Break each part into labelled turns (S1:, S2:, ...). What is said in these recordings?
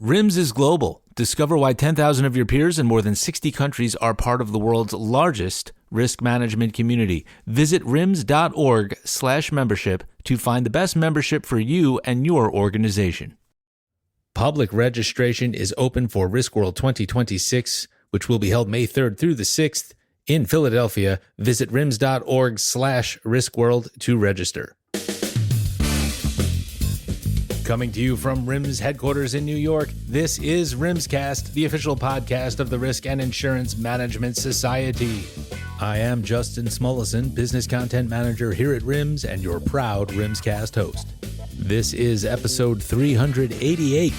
S1: RIMS is global. Discover why 10,000 of your peers in more than 60 countries are part of the world's largest risk management community. Visit rims.org/membership to find the best membership for you and your organization. Public registration is open for RISKWORLD 2026, which will be held May 3rd through the 6th in Philadelphia. Visit rims.org/RISKWORLD to register. Coming to you from RIMS headquarters in New York, this is RIMScast, the official podcast of the Risk and Insurance Management Society. I am Justin Smulison, Business Content Manager here at RIMS and your proud RIMScast host. This is episode 388.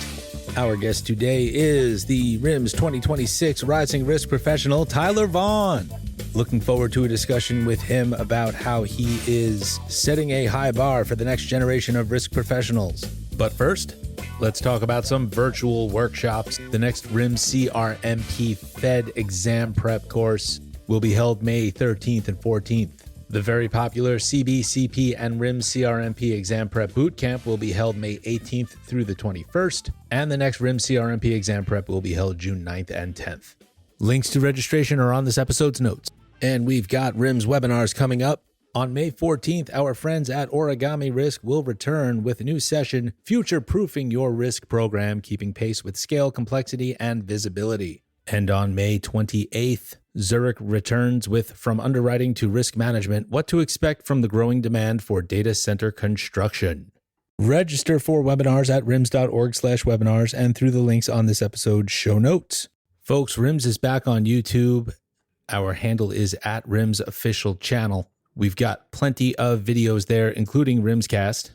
S1: Our guest today is the RIMS 2026 Rising Risk Professional, Tyler Vaughan. Looking forward to a discussion with him about how he is setting a high bar for the next generation of risk professionals. But first, let's talk about some virtual workshops. The next RIMS CRMP Fed exam prep course will be held May 13th and 14th. The very popular CBCP and RIMS CRMP exam prep bootcamp will be held May 18th through the 21st, and the next RIMS CRMP exam prep will be held June 9th and 10th. Links to registration are on this episode's notes. And we've got RIMS webinars coming up. On May 14th, our friends at Origami Risk will return with a new session, Future-Proofing Your Risk Program, keeping pace with scale, complexity, and visibility. And on May 28th, Zurich returns with From Underwriting to Risk Management, What to Expect from the Growing Demand for Data Center Construction. Register for webinars at rims.org/webinars and through the links on this episode's show notes. Folks, RIMS is back on YouTube. Our handle is at RIMS Official Channel. We've got plenty of videos there, including RIMScast,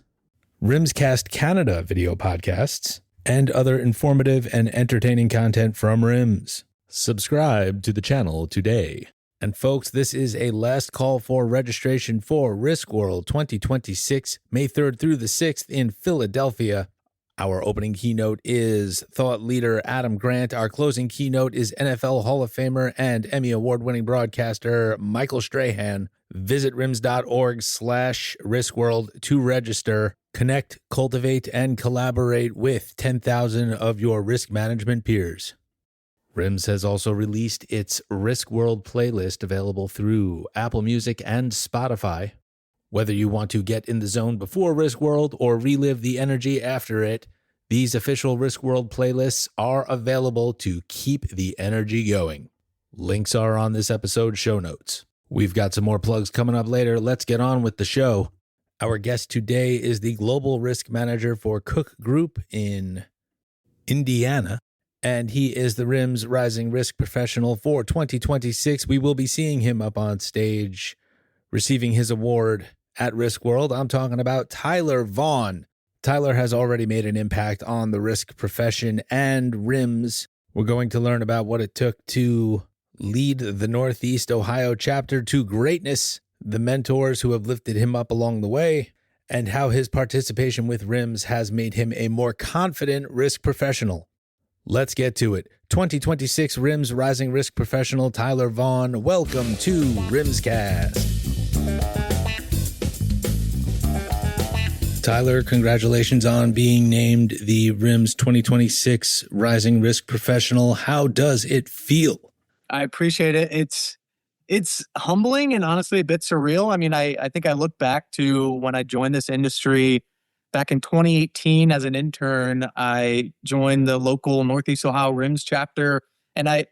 S1: RIMScast Canada video podcasts, and other informative and entertaining content from RIMS. Subscribe to the channel today. And folks, this is a last call for registration for RISKWORLD 2026, May 3rd through the 6th in Philadelphia. Our opening keynote is thought leader Adam Grant. Our closing keynote is NFL Hall-of-Famer and Emmy-award-winning broadcaster Michael Strahan. Visit rims.org/RiskWorld to register. Connect, cultivate, and collaborate with 10,000 of your risk management peers. RIMS has also released its RISKWORLD playlist available through Apple Music and Spotify. Whether you want to get in the zone before RISKWORLD or relive the energy after it, these official RISKWORLD playlists are available to keep the energy going. Links are on this episode's show notes. We've got some more plugs coming up later. Let's get on with the show. Our guest today is the Global Risk Manager for Cook Group in Indiana, and he is the RIMS Rising Risk Professional for 2026. We will be seeing him up on stage receiving his award at RISKWORLD. I'm talking about Tyler Vaughan. Tyler has already made an impact on the risk profession and RIMS. We're going to learn about what it took to lead the Northeast Ohio chapter to greatness, the mentors who have lifted him up along the way, and how his participation with RIMS has made him a more confident risk professional. Let's get to it. 2026 RIMS Rising Risk Professional Tyler Vaughan, welcome to RIMScast. Tyler, congratulations on being named the RIMS 2026 Rising Risk Professional. How does it feel?
S2: I appreciate it. It's humbling and honestly a bit surreal. I mean, I think I look back to when I joined this industry back in 2018 as an intern. I joined the local Northeast Ohio RIMS chapter, and I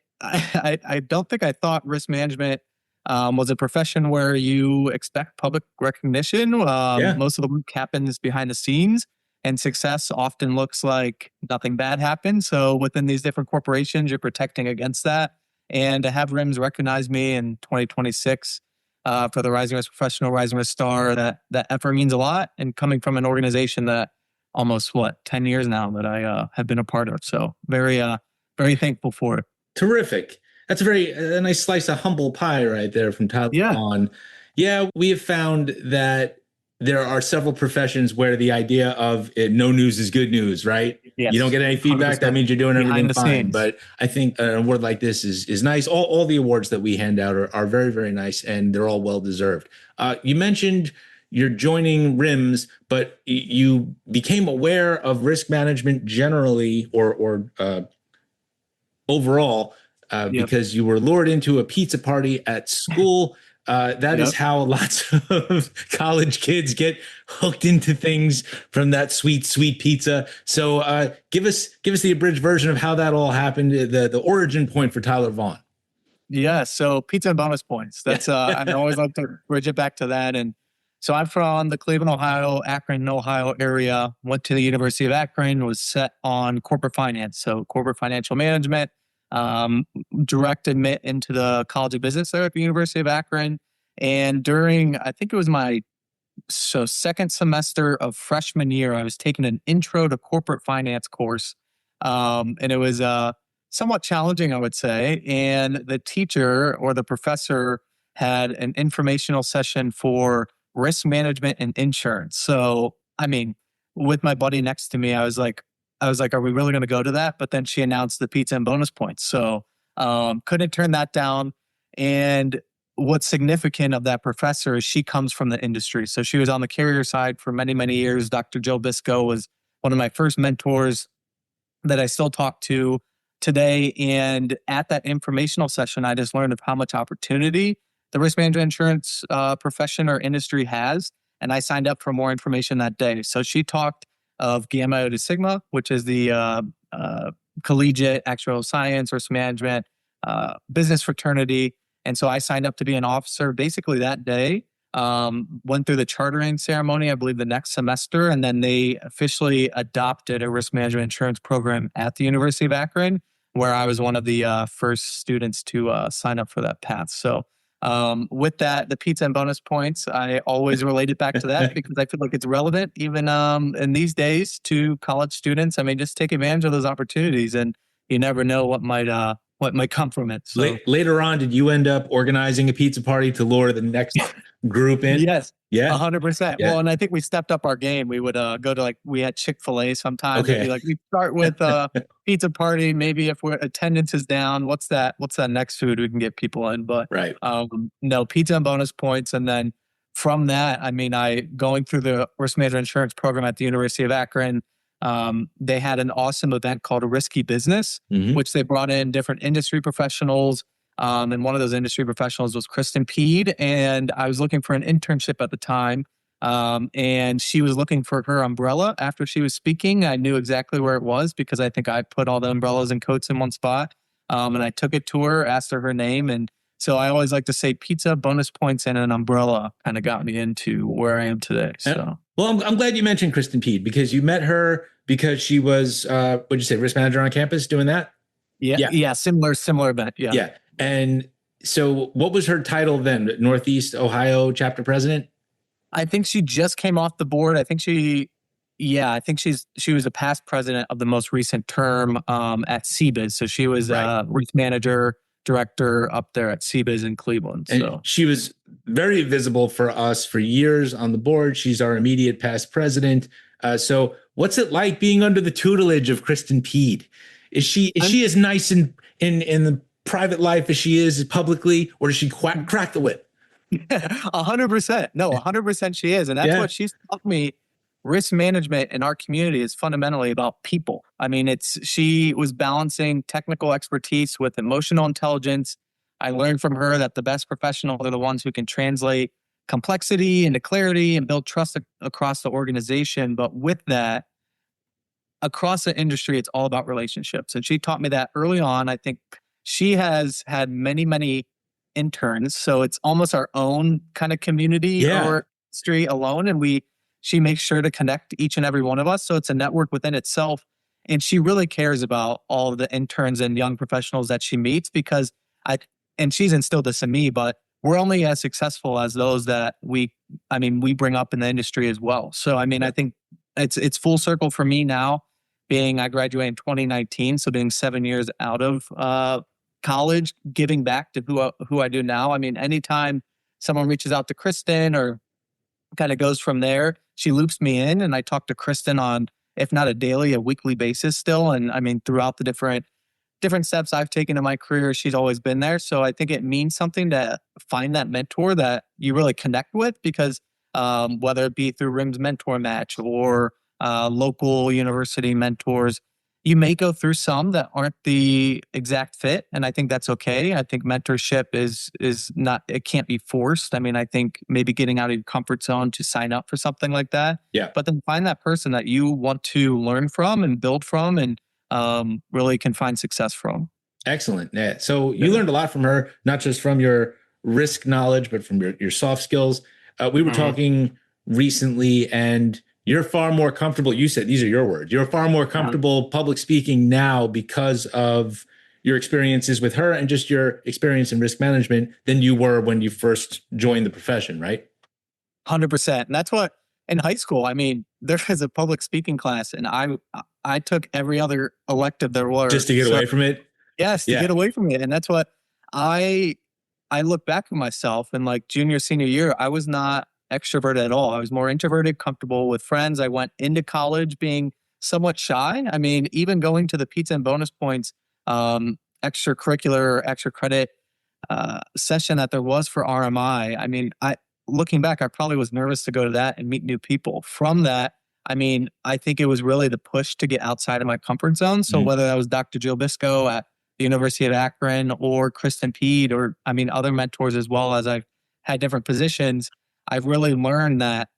S2: don't think I thought risk management was a profession where you expect public recognition. Most of the work happens behind the scenes, and success often looks like nothing bad happens. So within these different corporations, you're protecting against that. And to have RIMS recognize me in 2026 for the Rising Risk Professional, Rising Risk Star, that effort means a lot. And coming from an organization that almost, 10 years now that I have been a part of. So very thankful for it.
S1: Terrific. That's a nice slice of humble pie right there from Tyler Vaughan. Yeah, we have found that there are several professions where the idea of no news is good news, right? Yes. You don't get any feedback, 100%. That means you're doing everything fine. But I think an award like this is nice. All the awards that we hand out are very, very nice, and they're all well-deserved. You mentioned you're joining RIMS, but you became aware of risk management generally or overall
S2: Yep.
S1: because you were lured into a pizza party at school. That is
S2: Yep.
S1: how lots of college kids get hooked into things from that sweet, sweet pizza. So give us the abridged version of how that all happened, the origin point for Tyler Vaughan.
S2: Yeah. So pizza and bonus points. That's I always like to bridge it back to that. And so I'm from the Cleveland, Ohio, Akron, Ohio area. Went to the University of Akron. Was set on corporate finance, so corporate financial management. Direct admit into the College of Business there at the University of Akron. And during, I think it was my second semester of freshman year, I was taking an intro to corporate finance course. And it was somewhat challenging, I would say. And the teacher or the professor had an informational session for risk management and insurance. So, I mean, with my buddy next to me, I was like, are we really going to go to that? But then she announced the pizza and bonus points. So couldn't turn that down. And what's significant of that professor is she comes from the industry. So she was on the carrier side for many, many years. Dr. Joe Bisco was one of my first mentors that I still talk to today. And at that informational session, I just learned of how much opportunity the risk management insurance profession or industry has. And I signed up for more information that day. So she talked of Gamma Iota Sigma, which is the collegiate actuarial science, risk management, business fraternity. And so I signed up to be an officer basically that day. Went through the chartering ceremony, I believe, the next semester. And then they officially adopted a risk management insurance program at the University of Akron, where I was one of the first students to sign up for that path. So with that, the pizza and bonus points, I always relate it back to that because I feel like it's relevant even in these days to college students. I mean, just take advantage of those opportunities and you never know what might come from it. So
S1: Later on, did you end up organizing a pizza party to lure the next group in?
S2: yes.
S1: Yeah.
S2: 100%.
S1: Yeah.
S2: Well, and I think we stepped up our game. We would go to we had Chick-fil-A sometimes.
S1: Okay.
S2: It'd be like, we start with pizza party. Maybe if attendance is down, what's that next food we can get people in? But
S1: right.
S2: No, pizza and bonus points. And then from that, I mean, going through the risk management insurance program at the University of Akron, they had an awesome event called a Risky Business, which they brought in different industry professionals. And one of those industry professionals was Kristen Peed. And I was looking for an internship at the time. And she was looking for her umbrella after she was speaking. I knew exactly where it was because I think I put all the umbrellas and coats in one spot. And I took it to her, asked her name. And so I always like to say pizza, bonus points, and an umbrella kind of got me into where I am today. So,
S1: well, I'm glad you mentioned Kristen Peed because you met her because she was, what'd you say, risk manager on campus doing that?
S2: Yeah. Similar event.
S1: Yeah. And so what was her title then? Northeast Ohio chapter president?
S2: I think she just came off the board. I think she was a past president of the most recent term at CBIZ. So she was risk manager, director up there at CBIZ in Cleveland.
S1: And
S2: so
S1: she was very visible for us for years on the board. She's our immediate past president. So what's it like being under the tutelage of Kristen Peed? Is she as nice in the private life as she is publicly, or does she crack the whip?
S2: 100%. No, 100% she is. And that's what she's taught me. Risk management in our community is fundamentally about people. I mean, she was balancing technical expertise with emotional intelligence. I learned from her that the best professionals are the ones who can translate complexity into clarity and build trust across the organization. But with that, across the industry, it's all about relationships. And she taught me that early on. I think she has had many, many interns. So it's almost our own kind of community or industry alone. And she makes sure to connect each and every one of us. So it's a network within itself. And she really cares about all of the interns and young professionals that she meets because and she's instilled this in me, but we're only as successful as those that we bring up in the industry as well. So, I mean, I think it's full circle for me now I graduated in 2019. So being 7 years out of college, giving back to who I do now. I mean, anytime someone reaches out to Kristen or kind of goes from there, she loops me in and I talk to Kristen on, if not a weekly basis still. And I mean, throughout the different steps I've taken in my career, she's always been there. So I think it means something to find that mentor that you really connect with because whether it be through RIMS mentor match or local university mentors. You may go through some that aren't the exact fit, and I think that's okay. I think mentorship is not, it can't be forced. I mean, I think maybe getting out of your comfort zone to sign up for something like that.
S1: Yeah.
S2: But then find that person that you want to learn from and build from, and really can find success from.
S1: Excellent. Yeah. So you learned a lot from her, not just from your risk knowledge, but from your soft skills. We were talking recently, and you're far more comfortable. You said, these are your words. You're far more comfortable public speaking now because of your experiences with her and just your experience in risk management than you were when you first joined the profession, right?
S2: 100%. And that's what, in high school, I mean, there was a public speaking class, and I took every other elective there was.
S1: Just to get away from it?
S2: Yes, to get away from it. And that's what I look back at myself in like junior, senior year. I was not extroverted at all. I was more introverted, comfortable with friends. I went into college being somewhat shy. I mean, even going to the pizza and bonus points extracurricular, extra credit session that there was for RMI. I mean, looking back, I probably was nervous to go to that and meet new people. From that, I mean, I think it was really the push to get outside of my comfort zone. So whether that was Dr. Jill Biscoe at the University of Akron or Kristen Peed, or I mean, other mentors, as well as I've had different positions, I've really learned that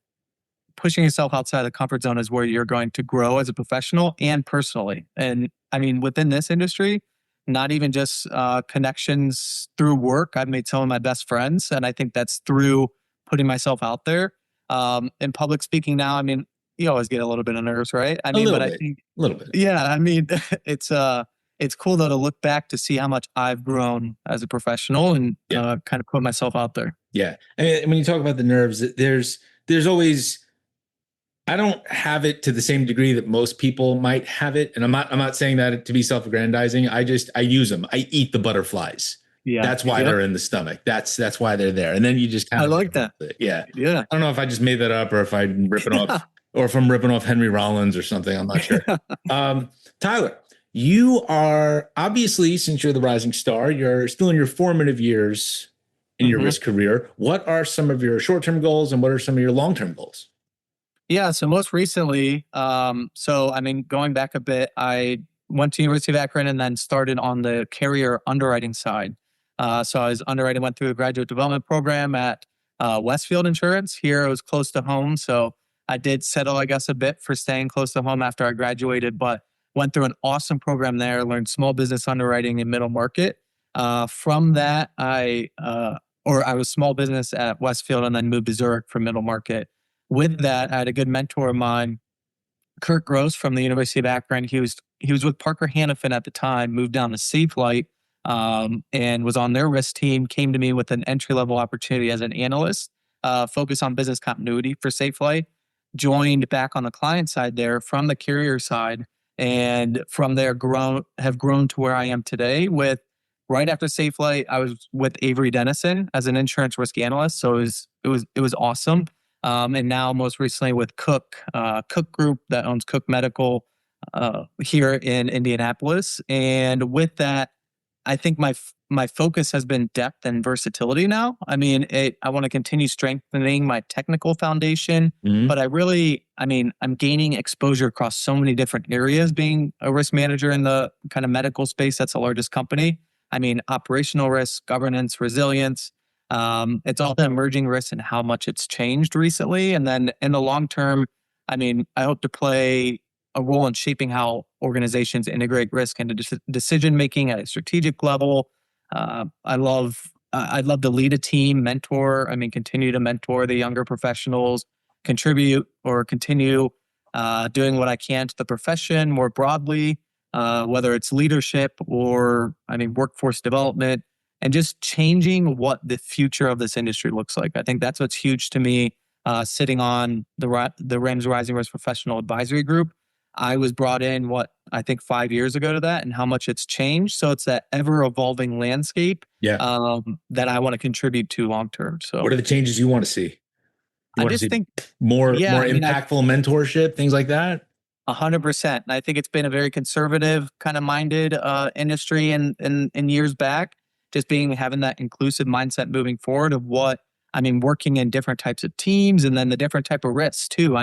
S2: pushing yourself outside of the comfort zone is where you're going to grow as a professional and personally. And I mean, within this industry, not even just connections through work. I've made some of my best friends, and I think that's through putting myself out there. In public speaking now, I mean, you always get a little bit of nerves, right? I mean, I think
S1: a little bit.
S2: Yeah, I mean, it's cool though to look back to see how much I've grown as a professional and kind of put myself out there.
S1: Yeah, I mean, when you talk about the nerves, there's always. I don't have it to the same degree that most people might have it, and I'm not saying that to be self-aggrandizing. I use them. I eat the butterflies. Yeah, that's why they're in the stomach. That's why they're there. And then you just kind of.
S2: I like that.
S1: Yeah.
S2: Yeah.
S1: I don't know if I just made that up or if I'm ripping off, or if I'm ripping off Henry Rollins or something. I'm not sure. Tyler, you are obviously, since you're the rising star, you're still in your formative years in your risk career. What are some of your short-term goals, and what are some of your long-term goals?
S2: Yeah. So most recently, I mean, going back a bit, I went to University of Akron and then started on the carrier underwriting side. So I was underwriting, went through a graduate development program at Westfield Insurance. Here it was close to home. So I did settle, I guess, a bit for staying close to home after I graduated, but went through an awesome program there, learned small business underwriting and middle market. From that, I was small business at Westfield and then moved to Zurich for middle market. With that, I had a good mentor of mine, Kurt Gross from the University of Akron. He was with Parker Hannafin at the time, moved down to Safelite, and was on their risk team, came to me with an entry-level opportunity as an analyst, focused on business continuity for Safelite, joined back on the client side there from the carrier side, and from there have grown to where I am today. With right after Safelite, I was with Avery Dennison as an insurance risk analyst. So it was awesome. And now most recently with Cook Group that owns Cook Medical here in Indianapolis. And with that, I think my focus has been depth and versatility now. I mean, I want to continue strengthening my technical foundation, but I'm gaining exposure across so many different areas being a risk manager in the kind of medical space. That's the largest company. I mean, operational risk, governance, resilience. It's all the emerging risks and how much it's changed recently. And then in the long term, I mean, I hope to play a role in shaping how organizations integrate risk into decision-making at a strategic level. I'd love to lead a team, continue to mentor the younger professionals, contribute or continue doing what I can to the profession more broadly, whether it's leadership or, workforce development, and just changing what the future of this industry looks like. I think that's what's huge to me, sitting on the RIMS Rising Risk Professional Advisory Group. I was brought in, 5 years ago to that, and how much it's changed. So it's that ever-evolving landscape that I want to contribute to long-term. So
S1: what are the changes you want to see?
S2: I just think
S1: more impactful mentorship, things like that?
S2: 100%. And I think it's been a very conservative kind of minded industry in years back. Just having that inclusive mindset moving forward of what working in different types of teams and then the different type of risks too.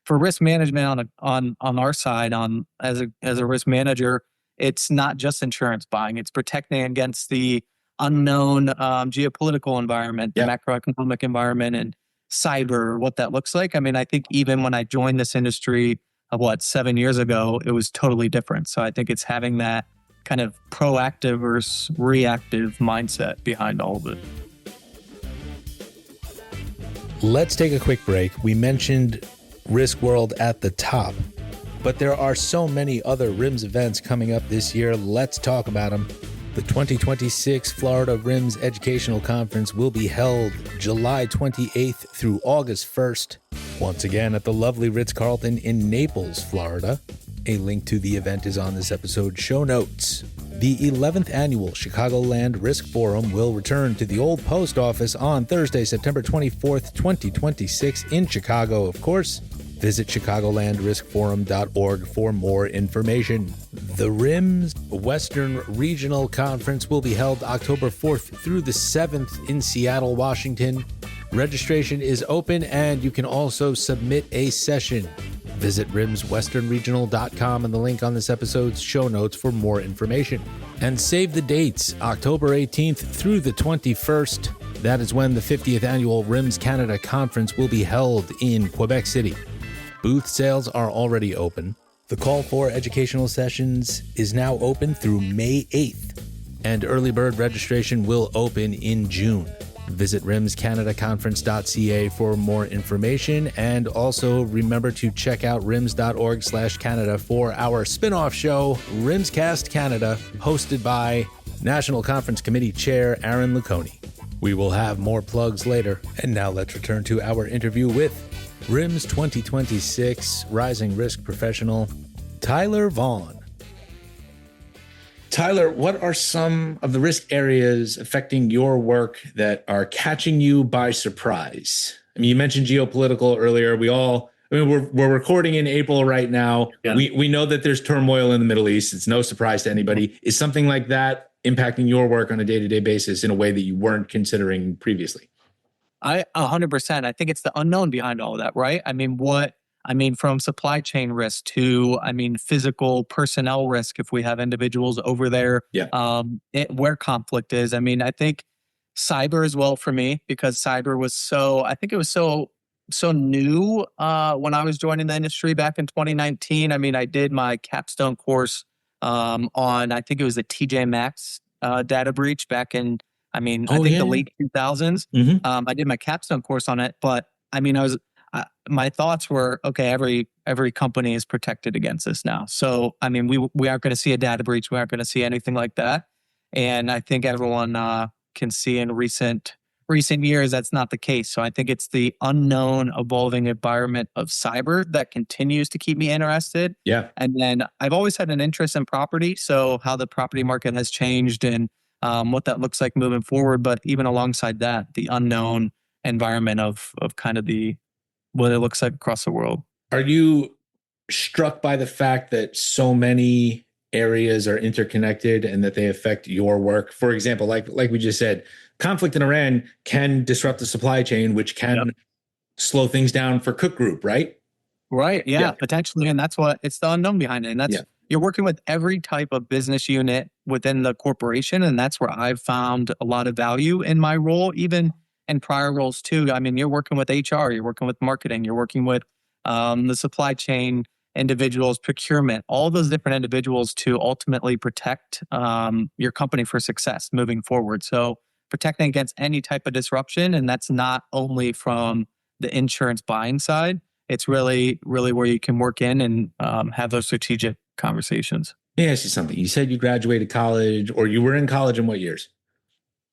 S2: For risk management on our side, as a risk manager, it's not just insurance buying. It's protecting against the unknown geopolitical environment, the macroeconomic environment, and cyber, what that looks like. I think even when I joined this industry, 7 years ago, it was totally different. So I think it's having that kind of proactive versus reactive mindset behind all of it.
S1: Let's take a quick break. We mentioned RISKWORLD at the top, but there are so many other RIMS events coming up this year. Let's talk about them. The 2026 Florida RIMS Educational Conference will be held July 28th through August 1st, once again at the lovely Ritz-Carlton in Naples, Florida. A link to the event is on this episode's show notes. The 11th annual Chicagoland Risk Forum will return to the old post office on Thursday, September 24th, 2026 in Chicago, of course. Visit chicagolandriskforum.org for more information. The RIMS Western Regional Conference will be held October 4th through the 7th in Seattle, Washington. Registration is open and you can also submit a session. Visit rimswesternregional.com and the link on this episode's show notes for more information. And save the dates, October 18th through the 21st. That is when the 50th annual RIMS Canada Conference will be held in Quebec City. Booth sales are already open. The call for educational sessions is now open through May 8th, and early bird registration will open in June. Visit rimscanadaconference.ca for more information, and also remember to check out rims.org/Canada for our spin-off show, RIMScast Canada, hosted by National Conference Committee Chair Aaron Luconi. We will have more plugs later, and now let's return to our interview with RIMS 2026 Rising Risk Professional, Tyler Vaughan. Tyler, what are some of the risk areas affecting your work that are catching you by surprise? You mentioned geopolitical earlier. We're recording in April right now. Yeah. We know that there's turmoil in the Middle East. It's no surprise to anybody. Is something like that impacting your work on a day-to-day basis in a way that you weren't considering previously?
S2: 100%. I think it's the unknown behind all of that, right? From supply chain risk to, physical personnel risk if we have individuals over there, where conflict is. I think cyber as well for me, because cyber was so new when I was joining the industry back in 2019. I did my capstone course on, I think it was the TJ Maxx data breach back in, the late 2000s. Mm-hmm. I did my capstone course on it, but my thoughts were, okay, every company is protected against this now. So, we aren't going to see a data breach. We aren't going to see anything like that. And I think everyone can see in recent years, that's not the case. So I think it's the unknown evolving environment of cyber that continues to keep me interested. Yeah. And then I've always had an interest in property. So how the property market has changed and what that looks like moving forward. But even alongside that, the unknown environment of kind of what it looks like across the world.
S1: Are you struck by the fact that so many areas are interconnected and that they affect your work? For example, like we just said, conflict in Iran can disrupt the supply chain, which can slow things down for Cook Group, right?
S2: Right. Yeah, potentially. And it's the unknown behind it. And that's, you're working with every type of business unit within the corporation. And that's where I've found a lot of value in my role, even in prior roles too. You're working with HR, you're working with marketing, you're working with the supply chain individuals, procurement, all those different individuals to ultimately protect your company for success moving forward. So protecting against any type of disruption. And that's not only from the insurance buying side, it's really, really where you can work in and have those strategic conversations.
S1: Let me ask you something. You said you graduated college, or you were in college in what years?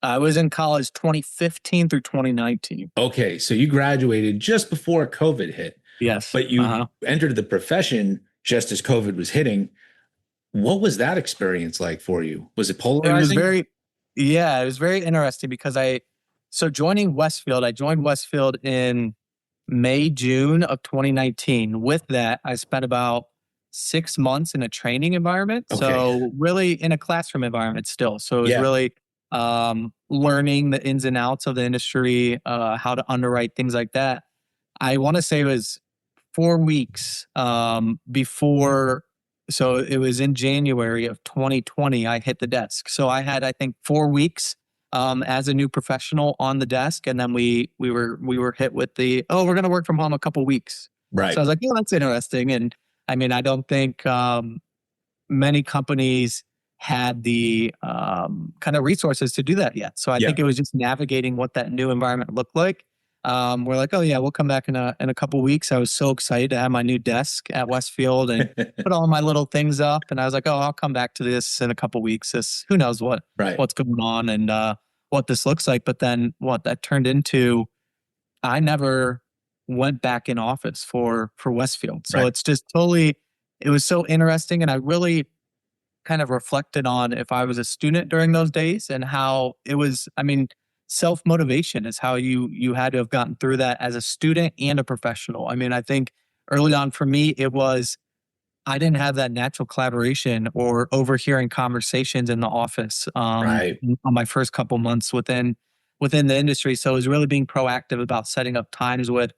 S2: I was in college 2015 through 2019.
S1: Okay, so you graduated just before COVID hit.
S2: Yes.
S1: But you entered the profession just as COVID was hitting. What was that experience like for you? Was it polarizing?
S2: It was very interesting because joining Westfield, I joined Westfield in May, June of 2019. With that, I spent about 6 months in a training environment. Okay. So really in a classroom environment still. So it was really learning the ins and outs of the industry, how to underwrite, things like that. I want to say it was 4 weeks before. So it was in January of 2020, I hit the desk. So I had, I think, 4 weeks as a new professional on the desk. And then we were hit with we're going to work from home a couple weeks.
S1: Right.
S2: So I was like, that's interesting. And I mean, I don't think many companies had the kind of resources to do that yet. So I think it was just navigating what that new environment looked like. We're like, we'll come back in a couple weeks. I was so excited to have my new desk at Westfield and put all my little things up. And I was like, I'll come back to this in a couple weeks. Who knows what's going on and what this looks like. But then what that turned into, I never went back in office for Westfield. So it's just totally, it was so interesting. And I really kind of reflected on if I was a student during those days and how it was, I mean, self-motivation is how you had to have gotten through that as a student and a professional. I mean, I think early on for me, it was, I didn't have that natural collaboration or overhearing conversations in the office on my first couple months within the industry. So it was really being proactive about setting up times with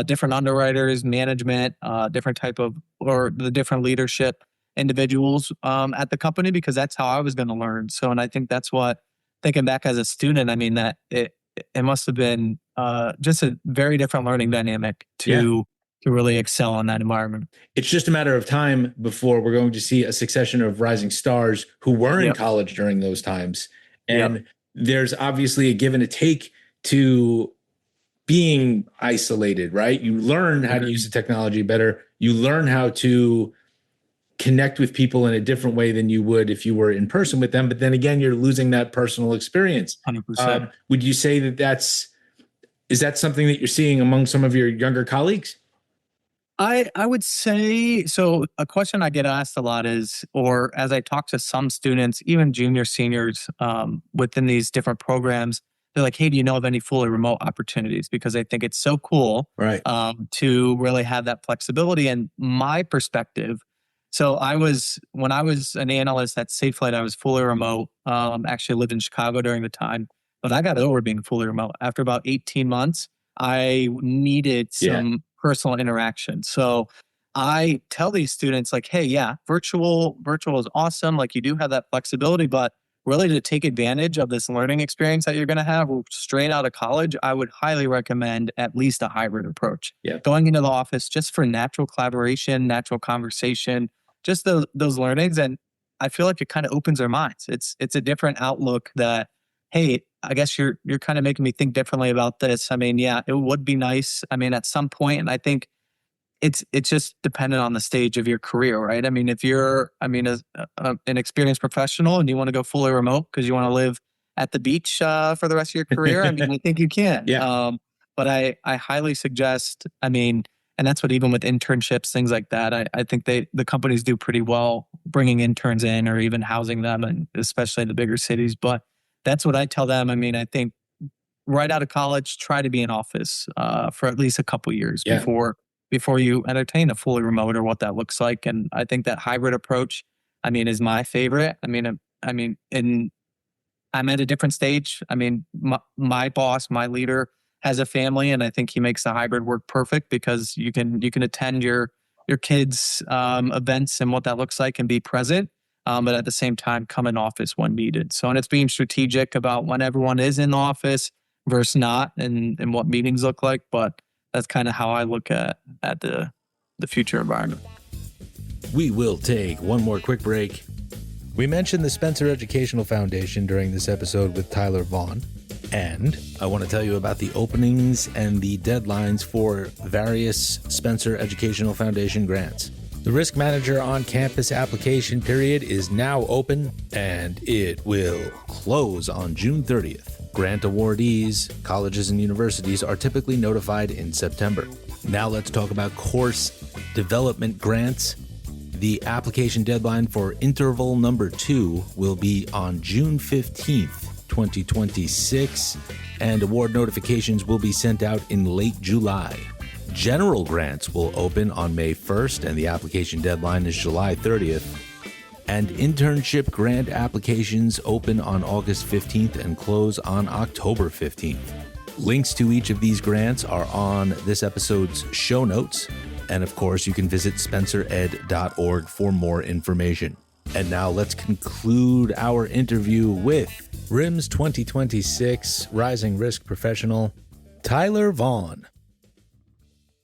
S2: different underwriters, management, different type of, or the different leadership individuals at the company, because that's how I was going to learn. So, and I think that's what, thinking back as a student, I mean, that it must have been just a very different learning dynamic to really excel in that environment.
S1: It's just a matter of time before we're going to see a succession of rising stars who were in college during those times. And there's obviously a give and a take to being isolated, right? You learn how to use the technology better. You learn how to connect with people in a different way than you would if you were in person with them. But then again, you're losing that personal experience.
S2: 100%.
S1: Would you say is that something that you're seeing among some of your younger colleagues?
S2: I would say, so a question I get asked a lot is, or as I talk to some students, even junior, seniors within these different programs, they're like, hey, do you know of any fully remote opportunities? Because I think it's so cool to really have that flexibility. And my perspective, so when I was an analyst at Safe Flight, I was fully remote. Actually lived in Chicago during the time, but I got over being fully remote. After about 18 months, I needed some personal interaction. So I tell these students like, hey, virtual is awesome. Like you do have that flexibility, but really to take advantage of this learning experience that you're going to have straight out of college, I would highly recommend at least a hybrid approach. Going into the office just for natural collaboration, natural conversation, just those learnings. And I feel like it kind of opens their minds. It's a different outlook that, hey, I guess you're kind of making me think differently about this. I mean, it would be nice. I mean, at some point, and I think it's just dependent on the stage of your career, right? I mean, if you're, an experienced professional and you want to go fully remote because you want to live at the beach for the rest of your career, I mean, I think you can. But I highly suggest, and that's what, even with internships, things like that, I think the companies do pretty well bringing interns in or even housing them, and especially in the bigger cities. But that's what I tell them. I mean, I think right out of college, try to be in office for at least a couple years before you entertain a fully remote or what that looks like. And I think that hybrid approach, is my favorite. And I'm at a different stage. I mean, my boss, my leader has a family, and I think he makes the hybrid work perfect because you can attend your kids' events and what that looks like and be present. But at the same time, come in office when needed. So, and it's being strategic about when everyone is in the office versus not, and what meetings look like. But that's kind of how I look at the future environment.
S1: We will take one more quick break. We mentioned the Spencer Educational Foundation during this episode with Tyler Vaughan. And I want to tell you about the openings and the deadlines for various Spencer Educational Foundation grants. The Risk Manager on Campus application period is now open, and it will close on June 30th. Grant awardees, colleges and universities are typically notified in September. Now let's talk about course development grants. The application deadline for interval number 2 will be on June 15th, 2026, and award notifications will be sent out in late July. General grants will open on May 1st, and the application deadline is July 30th. And internship grant applications open on August 15th and close on October 15th. Links to each of these grants are on this episode's show notes. And of course, you can visit spencered.org for more information. And now let's conclude our interview with RIMS 2026 Rising Risk Professional, Tyler Vaughan.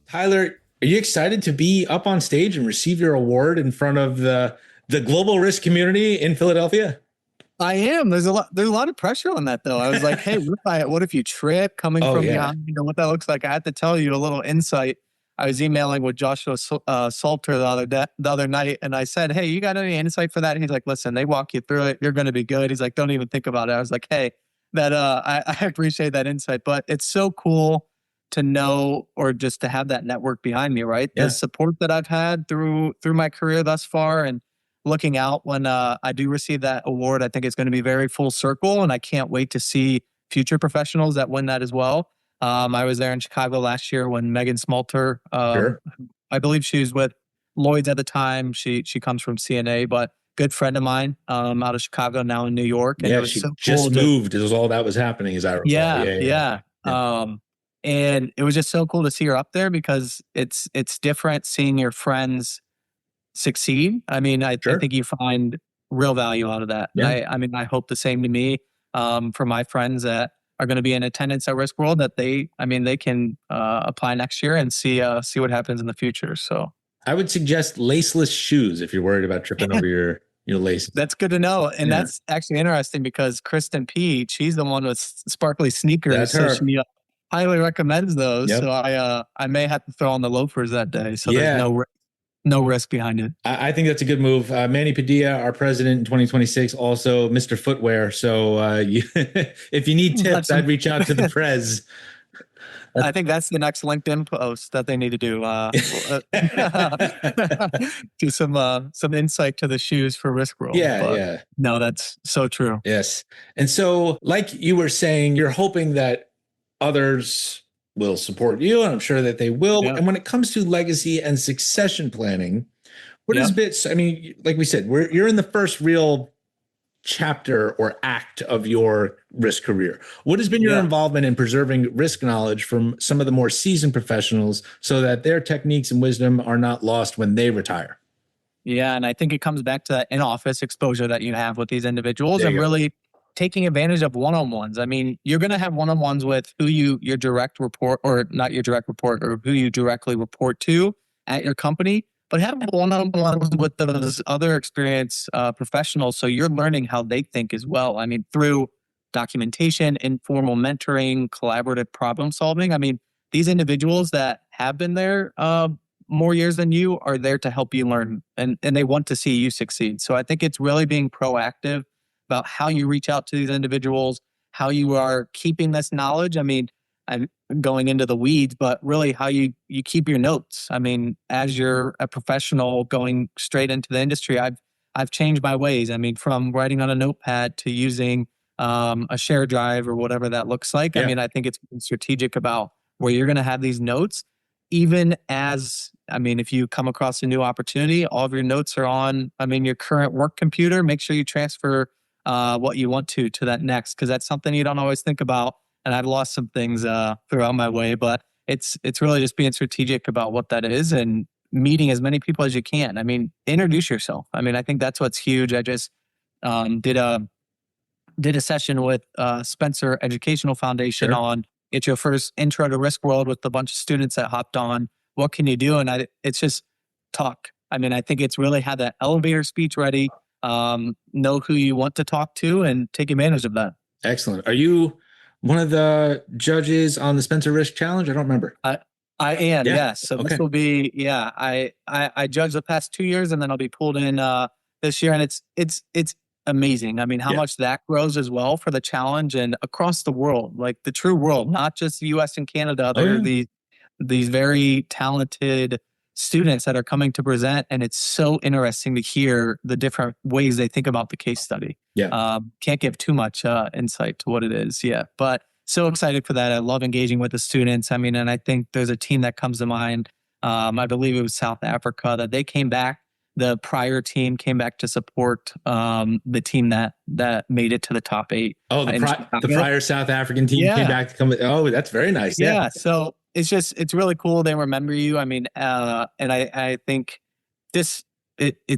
S1: Tyler, are you excited to be up on stage and receive your award in front of the global risk community in Philadelphia?
S2: I am. There's a lot of pressure on that, though. I was like, hey, what if you trip coming from behind? You know what that looks like? I had to tell you a little insight. I was emailing with Joshua Salter the other night, and I said, hey, you got any insight for that? And he's like, listen, they walk you through it. You're going to be good. He's like, don't even think about it. I was like, hey, I appreciate that insight, but it's so cool to know, or just to have that network behind me, right? Yeah. The support that I've had through my career thus far, and looking out when I do receive that award, I think it's going to be very full circle, and I can't wait to see future professionals that win that as well. I was there in Chicago last year when Megan Smulter, I believe she was with Lloyd's at the time. She comes from CNA, but good friend of mine out of Chicago, now in New York. And
S1: yeah,
S2: it was
S1: she
S2: so
S1: just
S2: cool
S1: moved. It was all that was happening, as I recall.
S2: Yeah. And it was just so cool to see her up there, because it's different seeing your friends succeed. I mean, I think you find real value out of that. Yeah. I hope the same to me for my friends that are going to be in attendance at RISKWORLD, that they can apply next year and see what happens in the future. So
S1: I would suggest laceless shoes if you're worried about tripping over your laces.
S2: That's good to know. And that's actually interesting, because Kristen P, she's the one with sparkly sneakers.
S1: That's her.
S2: So she highly recommends those. Yep. So I may have to throw on the loafers that day. So there's no risk behind it.
S1: I think that's a good move. Manny Padilla, our president in 2026, also Mr. Footwear. So if you need tips, I'd reach out to the Prez.
S2: I think that's the next LinkedIn post that they need to do. Do some insight to the shoes for RISKWORLD.
S1: Yeah.
S2: No, that's so true.
S1: Yes. And so, like you were saying, you're hoping that others will support you, and I'm sure that they will. Yeah. And when it comes to legacy and succession planning, what is bits? I mean, like we said, you're in the first real chapter or act of your risk career. What has been your involvement in preserving risk knowledge from some of the more seasoned professionals, so that their techniques and wisdom are not lost when they retire?
S2: Yeah, and I think it comes back to that in-office exposure that you have with these individuals, and really taking advantage of one-on-ones. I mean, you're going to have one-on-ones with who your direct report, or not your direct report, or who you directly report to at your company, but have one-on-ones with those other experienced professionals, so you're learning how they think as well. I mean, through documentation, informal mentoring, collaborative problem solving. I mean, these individuals that have been there more years than you are there to help you learn, and they want to see you succeed. So I think it's really being proactive about how you reach out to these individuals, how you are keeping this knowledge. I mean, I'm going into the weeds, but really how you keep your notes. I mean, as you're a professional going straight into the industry, I've changed my ways. I mean, from writing on a notepad to using a share drive or whatever that looks like. Yeah. I mean, I think it's strategic about where you're going to have these notes, even as, I mean, if you come across a new opportunity, all of your notes are on, your current work computer. Make sure you transfer what you want to that next, because that's something you don't always think about. And I've lost some things throughout my way, but it's really just being strategic about what that is and meeting as many people as you can. I mean, introduce yourself. I mean, I think that's what's huge. I just did a session with Spencer Educational Foundation on get your first intro to RISKWORLD with a bunch of students that hopped on. What can you do? And it's just talk. I mean, I think it's really have that elevator speech ready, know who you want to talk to, and take advantage of that.
S1: Excellent. Are you one of the judges on the Spencer Risk Challenge? I don't remember.
S2: I am, yes. So this will be, I judged the past 2 years, and then I'll be pulled in this year. And it's amazing. I mean, how much that grows as well for the challenge and across the world, like the true world, not just the US and Canada. There are these very talented students that are coming to present, and it's so interesting to hear the different ways they think about the case study. Can't give too much insight to what it is yet, but so excited for that. I love engaging with the students. I mean, and I think there's a team that comes to mind. I believe it was South Africa, that they came back the prior team came back to support the team that made it to the top 8.
S1: Oh, the prior South African team came back to come. Oh, that's very nice.
S2: Yeah. So it's really cool. They remember you. I mean, and I think it's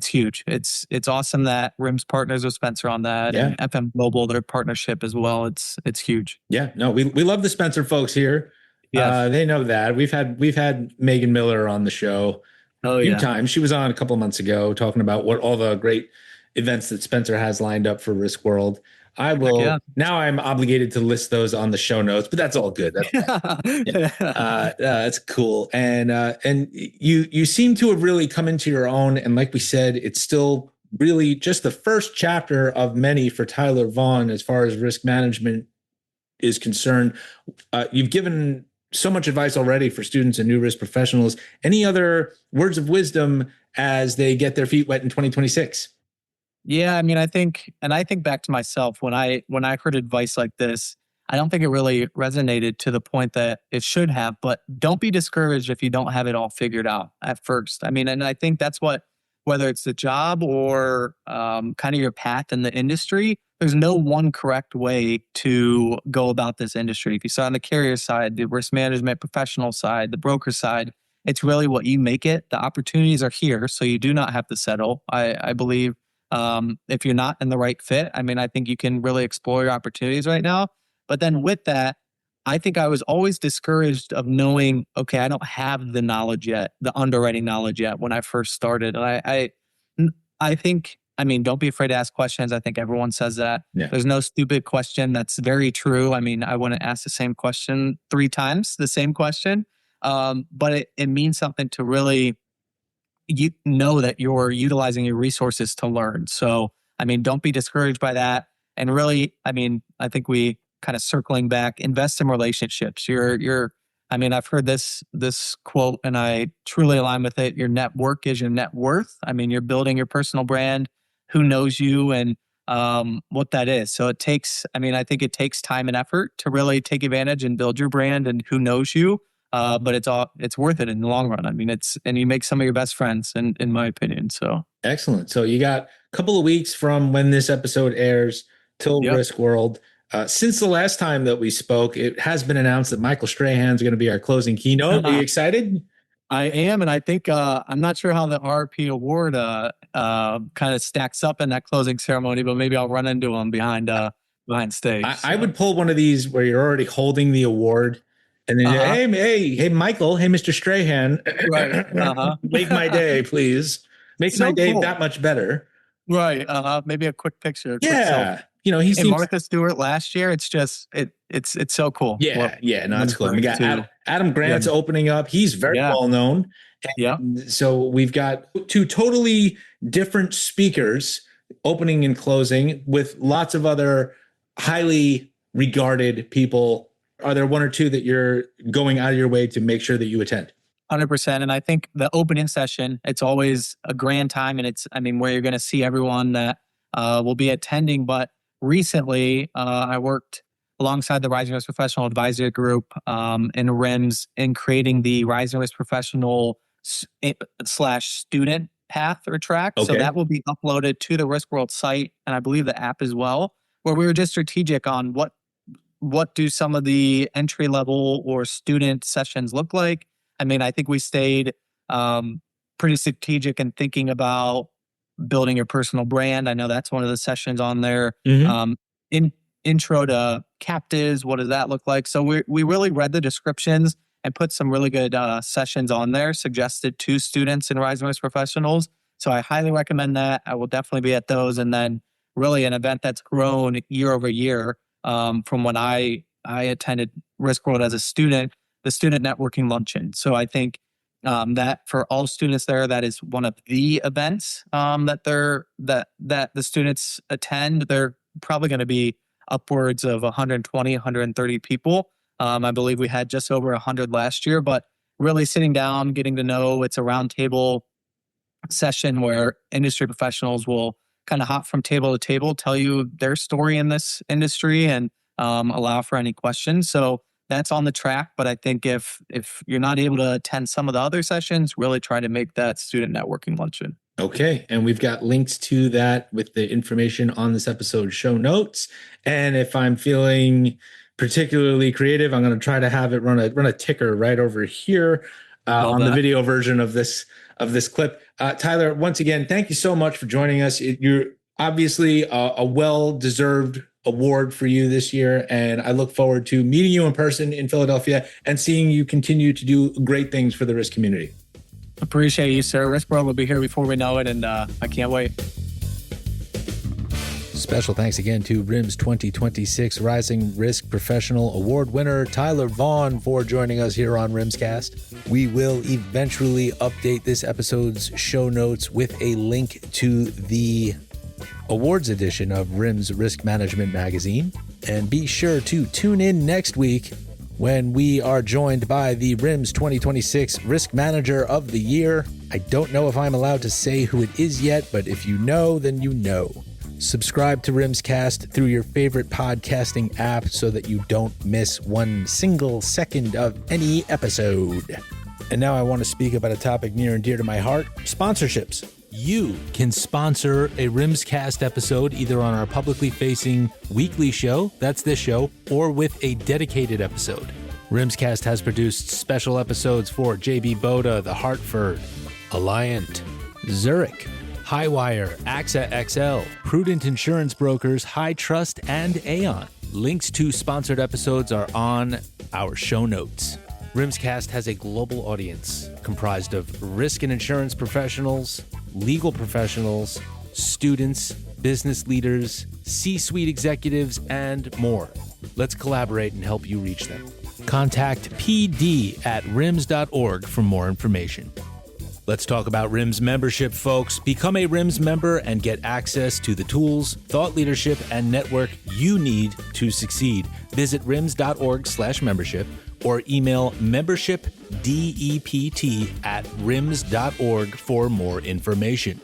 S2: huge. It's awesome that RIMS partners with Spencer on that, and FM Global, their partnership as well. It's huge.
S1: Yeah. No, we love the Spencer folks here. Yes. They know that. We've had Megan Miller on the show a few times. She was on a couple of months ago talking about what all the great events that Spencer has lined up for Risk World. I will now. I'm obligated to list those on the show notes, but that's all good. That's cool. And you seem to have really come into your own. And like we said, it's still really just the first chapter of many for Tyler Vaughan as far as risk management is concerned. You've given so much advice already for students and new risk professionals. Any other words of wisdom as they get their feet wet in 2026?
S2: Yeah, I mean, I think back to myself when I heard advice like this, I don't think it really resonated to the point that it should have, but don't be discouraged if you don't have it all figured out at first. I mean, and I think that's whether it's the job or kind of your path in the industry, there's no one correct way to go about this industry. If you start on the carrier side, the risk management professional side, the broker side, it's really what you make it. The opportunities are here, so you do not have to settle. I believe if you're not in the right fit, I mean, I think you can really explore your opportunities right now. But then with that, I think I was always discouraged of knowing, okay, I don't have the knowledge yet, the underwriting knowledge yet when I first started. And I think, I mean, don't be afraid to ask questions. I think everyone says that. Yeah. There's no stupid question. That's very true. I mean, I wouldn't ask the same question 3 times, the same question. But it means something to really you know that you're utilizing your resources to learn. So, I mean, don't be discouraged by that. And really, I mean, I think we kind of circling back, invest in relationships. I mean, I've heard this quote and I truly align with it. Your network is your net worth. I mean, you're building your personal brand, who knows you and what that is. So it takes, I mean, I think it takes time and effort to really take advantage and build your brand and who knows you. But it's worth it in the long run. I mean, and you make some of your best friends in my opinion. So
S1: excellent. So you got a couple of weeks from when this episode airs till Risk World. Since the last time that we spoke, it has been announced that Michael Strahan is going to be our closing keynote. Are you excited?
S2: I am. And I think, I'm not sure how the RP award, kind of stacks up in that closing ceremony, but maybe I'll run into him behind stage.
S1: I would pull one of these where you're already holding the award. And then, hey, Michael, hey, Mr. Strahan, make my day, please. Make my day that much better.
S2: Right. Maybe a quick picture.
S1: Yeah. You know, he's
S2: Martha Stewart last year. It's just, it's so cool.
S1: Yeah. No, it's cool. We got Adam Grant's opening up. He's very well known.
S2: Yeah.
S1: So we've got 2 totally different speakers opening and closing with lots of other highly regarded people. Are there 1 or 2 that you're going out of your way to make sure that you attend?
S2: 100%. And I think the opening session, it's always a grand time. And where you're going to see everyone that will be attending. But recently, I worked alongside the Rising Risk Professional Advisory Group in RIMS in creating the Rising Risk Professional /student path or track. Okay. So that will be uploaded to the Risk World site. And I believe the app as well, where we were just strategic on what do some of the entry level or student sessions look like? I mean, I think we stayed pretty strategic in thinking about building your personal brand. I know that's one of the sessions on there. Mm-hmm. In intro to captives, what does that look like? So we really read the descriptions and put some really good sessions on there suggested to students and rising risk professionals. So I highly recommend that. I will definitely be at those. And then really an event that's grown year over year. From when I attended Risk World as a student, the student networking luncheon. So I think that for all students there, that is one of the events that the students attend. They're probably going to be upwards of 120, 130 people. I believe we had just over 100 last year, but really sitting down, getting to know. It's a roundtable session where industry professionals will kind of hop from table to table, tell you their story in this industry and allow for any questions. So that's on the track. But I think if you're not able to attend some of the other sessions, really try to make that student networking luncheon.
S1: Okay, and we've got links to that with the information on this episode's show notes. And if I'm feeling particularly creative, I'm going to try to have it run a ticker right over here on the video version of this clip. Tyler, once again, thank you so much for joining us. You're obviously a well-deserved award for you this year, and I look forward to meeting you in person in Philadelphia and seeing you continue to do great things for the risk community.
S2: Appreciate you, sir. RISKWORLD will be here before we know it, and I can't wait.
S1: Special thanks again to RIMS 2026 Rising Risk Professional Award winner Tyler Vaughan for joining us here on RIMScast. We will eventually update this episode's show notes with a link to the awards edition of RIMS Risk Management magazine. And be sure to tune in next week when we are joined by the RIMS 2026 Risk Manager of the Year. I don't know if I'm allowed to say who it is yet, but if you know, then you know. Subscribe to RIMScast through your favorite podcasting app so that you don't miss one single second of any episode. And now I want to speak about a topic near and dear to my heart: sponsorships. You can sponsor a RIMScast episode either on our publicly facing weekly show, that's this show, or with a dedicated episode. RIMScast has produced special episodes for JB Boda, The Hartford, Alliant, Zurich, Highwire, AXA XL, Prudent Insurance Brokers, High Trust, and Aon. Links to sponsored episodes are on our show notes. RIMScast has a global audience comprised of risk and insurance professionals, legal professionals, students, business leaders, C-suite executives, and more. Let's collaborate and help you reach them. Contact pd@rims.org for more information. Let's talk about RIMS membership, folks. Become a RIMS member and get access to the tools, thought leadership, and network you need to succeed. Visit rims.org/membership or email membershipdept@rims.org for more information.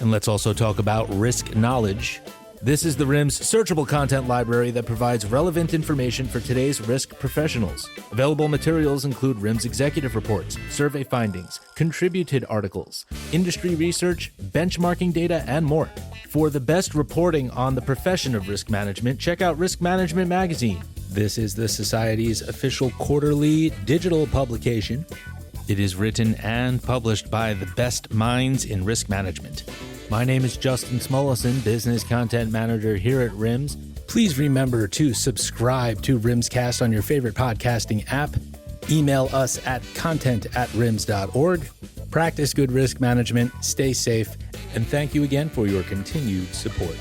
S1: And let's also talk about Risk Knowledge. This is the RIMS searchable content library that provides relevant information for today's risk professionals. Available materials include RIMS executive reports, survey findings, contributed articles, industry research, benchmarking data, and more. For the best reporting on the profession of risk management, check out Risk Management Magazine. This is the Society's official quarterly digital publication. It is written and published by the best minds in risk management. My name is Justin Smulison, Business Content Manager here at RIMS. Please remember to subscribe to RIMScast on your favorite podcasting app. Email us at content@rims.org. Practice good risk management, stay safe, and thank you again for your continued support.